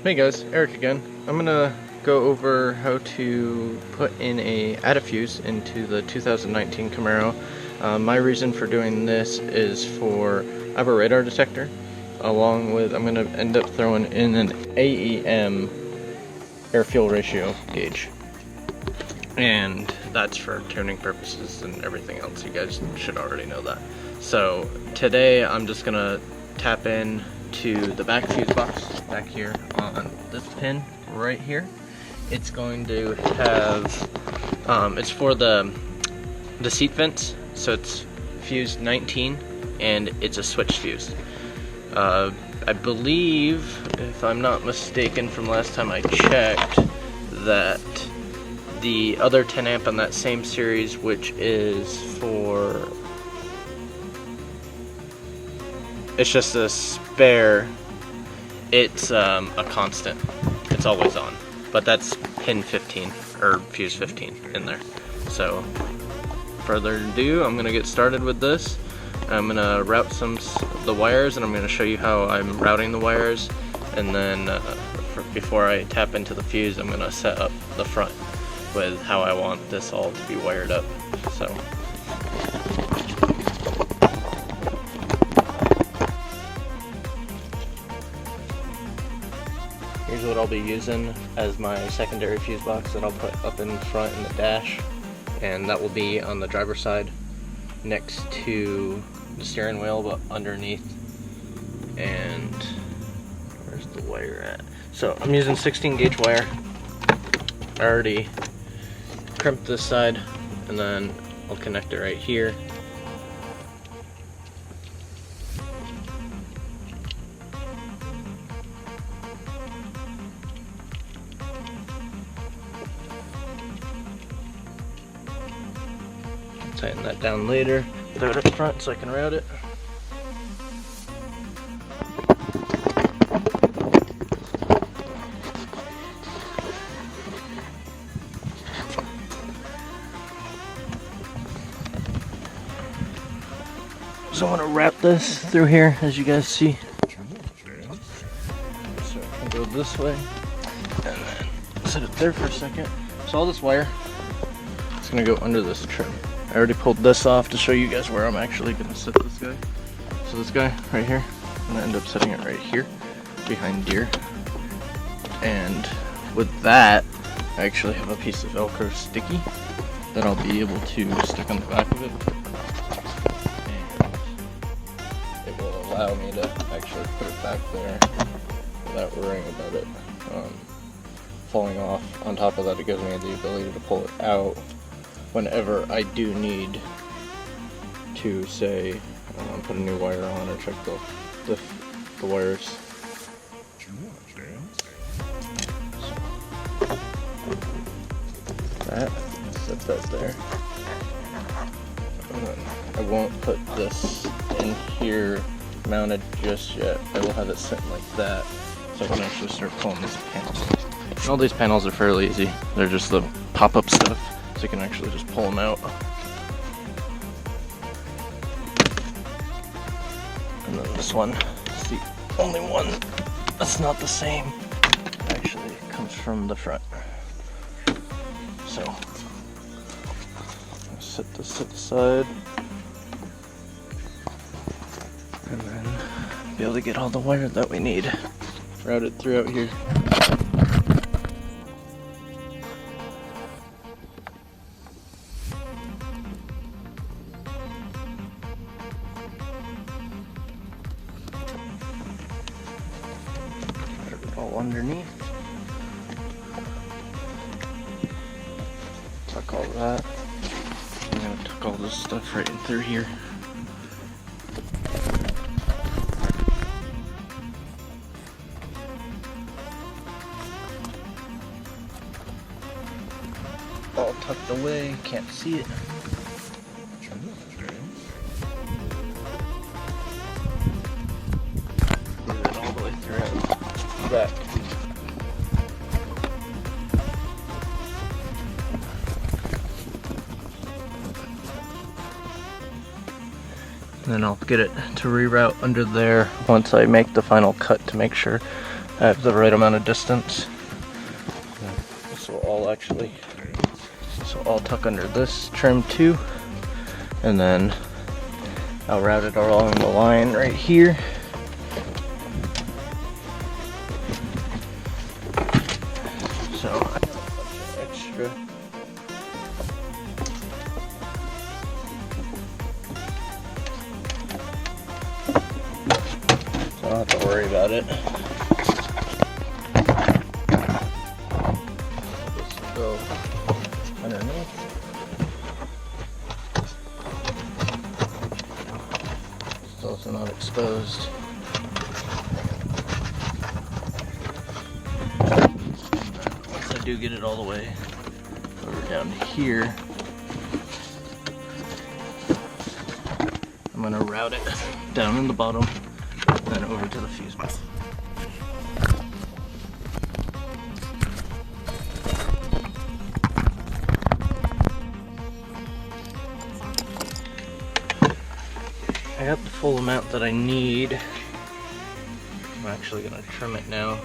Hey guys, Eric again. I'm gonna go over how to add a fuse into the 2019 Camaro. My reason for doing this is I have a radar detector, along with I'm gonna end up throwing in an AEM air-fuel ratio gauge, and that's for tuning purposes and everything else. You guys should already know that. So today I'm just gonna tap in to the back fuse box back here on this pin right here. It's going to have it's for the seat vents, so it's fuse 19 and it's a switch fuse. I believe, if I'm not mistaken from last time I checked, that the other 10 amp on that same series, which is for, it's just a spare, it's a constant, it's always on, but that's pin 15 or fuse 15 in there. So further ado, I'm gonna get started with this. I'm gonna route the wires, and I'm gonna show you how I'm routing the wires, and then before I tap into the fuse, I'm gonna set up the front with how I want this all to be wired up. So here's what I'll be using as my secondary fuse box that I'll put up in front in the dash, and that will be on the driver's side next to the steering wheel, but underneath. And where's the wire at? So I'm using 16 gauge wire. I already crimped this side, and then I'll connect it right here. Tighten that down later. Throw it up front so I can route it. So I want to wrap this through here, as you guys see. So I can go this way, and then set it there for a second. So all this wire is going to go under this trim. I already pulled this off to show you guys where I'm actually going to set this guy. So this guy right here, I'm going to end up setting it right here behind deer. And with that, I actually have a piece of Velcro sticky that I'll be able to stick on the back of it. And it will allow me to actually put it back there without worrying about it falling off. On top of that, it gives me the ability to pull it out whenever I do need to, say, put a new wire on or check the wires. So, set that there. And then I won't put this in here mounted just yet. I will have it sitting like that, so I can actually start pulling these panels. And all these panels are fairly easy. They're just the pop-up stuff, so you can actually just pull them out. And then this one is the only one that's not the same. Actually, it comes from the front. So, I'll set this to the side, and then be able to get all the wire that we need routed throughout here. All underneath. Tuck all that. I'm gonna tuck all this stuff right in through here. All tucked away, can't see it. Move it all the way through back. And then I'll get it to reroute under there once I make the final cut to make sure I have the right amount of distance. This will all tuck under this trim too, and then I'll route it along the line right here. So I have a bunch of extra. So I don't have to worry about it. This will go underneath. It's also not exposed. Once I do get it all the way over down here, I'm going to route it down in the bottom and then over to the fuse box. I got the full amount that I need. I'm actually going to trim it now.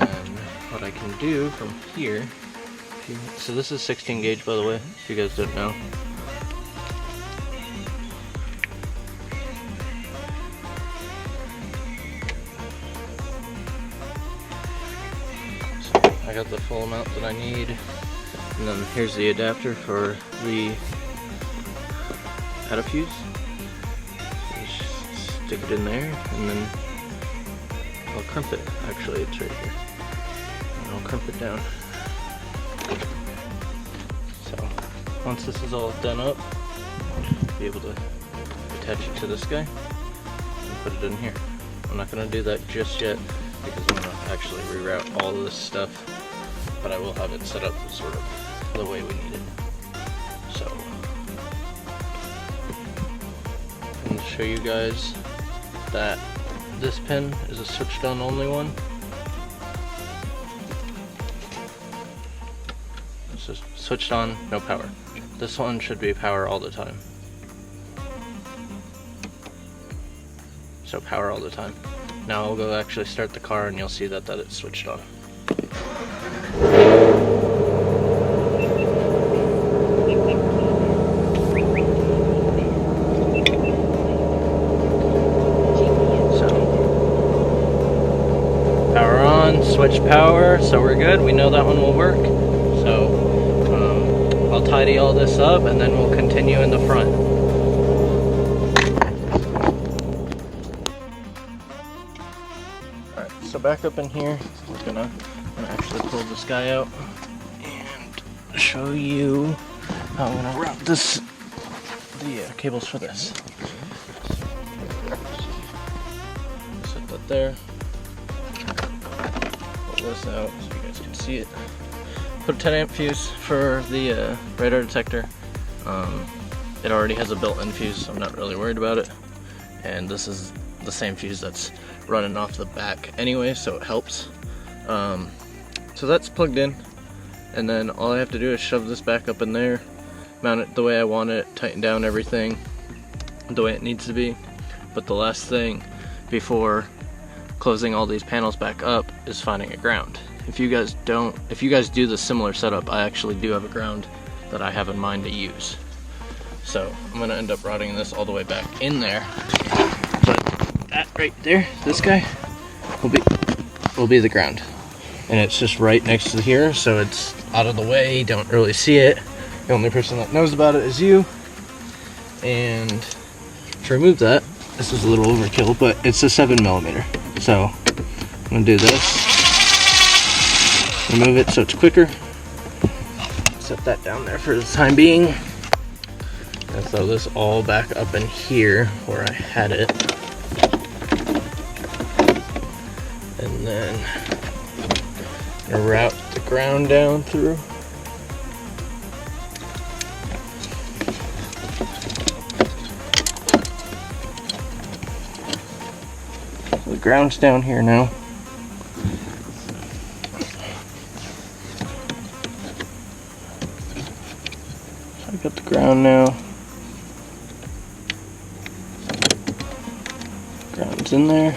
And then what I can do from here, so this is 16 gauge by the way, if you guys didn't know. I got the full amount that I need, and then here's the adapter for the fuse. So just stick it in there, and then I'll crimp it. Actually, it's right here. And I'll crimp it down. So once this is all done up, I'll be able to attach it to this guy and put it in here. I'm not going to do that just yet because I'm going to actually reroute all of this stuff, but I will have it set up sort of the way we need it. So I'm going to show you guys that this pin is a switched on only one. This is switched on, no power. This one should be power all the time. So power all the time. Now I'll go actually start the car and you'll see that it's switched on. So, power on, switch power, so we're good. We know that one will work. So I'll tidy all this up and then we'll continue in the front. So back up in here, I'm gonna actually pull this guy out and show you how I'm gonna route the cables for this. Set that there. Pull this out so you guys can see it. Put a 10 amp fuse for the radar detector. It already has a built-in fuse, so I'm not really worried about it. And this is the same fuse that's running off the back anyway, so it helps. So that's plugged in, and then all I have to do is shove this back up in there, mount it the way I want it, tighten down everything the way it needs to be. But the last thing before closing all these panels back up is finding a ground. If you guys do the similar setup, I actually do have a ground that I have in mind to use. So I'm gonna end up routing this all the way back in there. But that right there, this guy, will be the ground. And it's just right next to here, so it's out of the way, you don't really see it. The only person that knows about it is you. And to remove that, this is a little overkill, but it's a 7mm. So I'm gonna do this. Remove it so it's quicker. Set that down there for the time being. And throw this all back up in here where I had it. And then route the ground down through. So the ground's down here now. So I got the ground now. Ground's in there.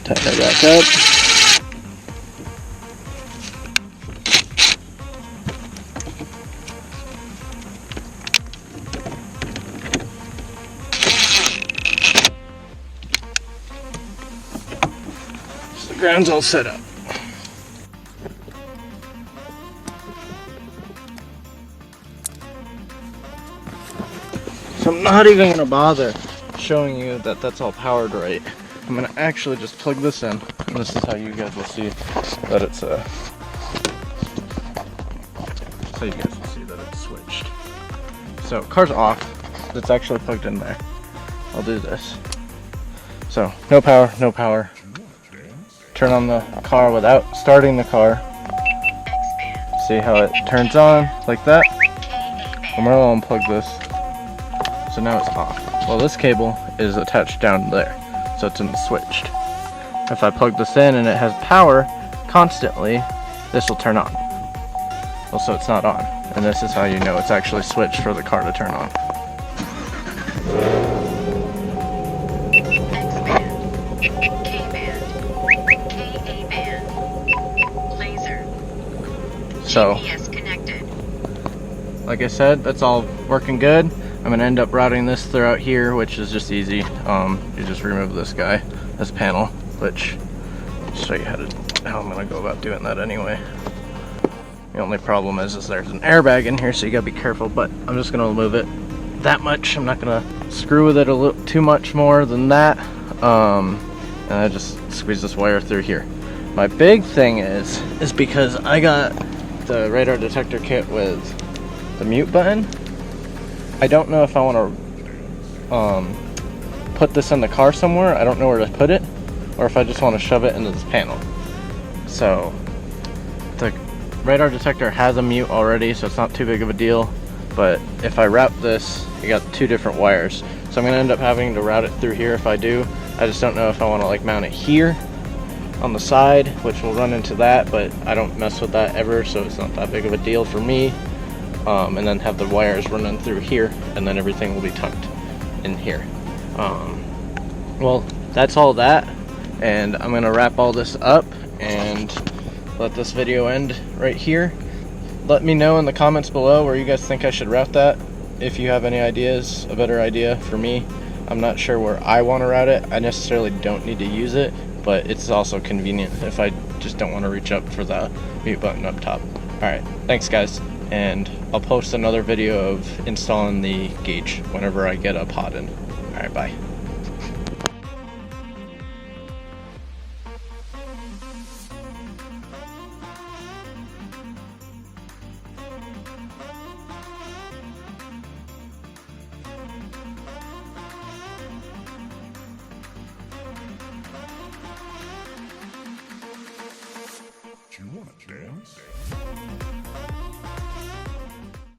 Tighten it back up. So the ground's all set up. So I'm not even going to bother showing you that that's all powered right. I'm going to actually just plug this in, and this is how you guys will see that it's so you guys will see that it's switched. So car's off, it's actually plugged in there. I'll do this. So no power, no power. Turn on the car without starting the car. See how it turns on like that? I'm going to unplug this. So now it's off. Well, this cable is attached down there, so it's in the switched. If I plug this in and it has power constantly, this will turn on. Well, so it's not on. And this is how you know it's actually switched for the car to turn on. X-band, K-band, Ka-band, laser, So, GPS connected. like I said, that's all working good. I'm going to end up routing this throughout here, which is just easy. You just remove this guy, this panel, which I'll show you how I'm going to go about doing that anyway. The only problem is there's an airbag in here, so you got to be careful, but I'm just going to remove it that much. I'm not going to screw with it a little too much more than that. And I just squeeze this wire through here. My big thing is because I got the radar detector kit with the mute button, I don't know if I want to put this in the car somewhere. I don't know where to put it, or if I just want to shove it into this panel. So the radar detector has a mute already, so it's not too big of a deal. But if I route this, you got two different wires, so I'm gonna end up having to route it through here if I do. I just don't know if I want to like mount it here on the side, which will run into that, but I don't mess with that ever, so it's not that big of a deal for me. And then have the wires running through here, and then everything will be tucked in here. Well, that's all that, and I'm gonna wrap all this up and let this video end right here. Let me know in the comments below where you guys think I should route that. If you have any ideas, a better idea for me. I'm not sure where I want to route it. I necessarily don't need to use it, but it's also convenient if I just don't want to reach up for the mute button up top. Alright, thanks guys, and I'll post another video of installing the gauge whenever I get a pod in. Alright, bye.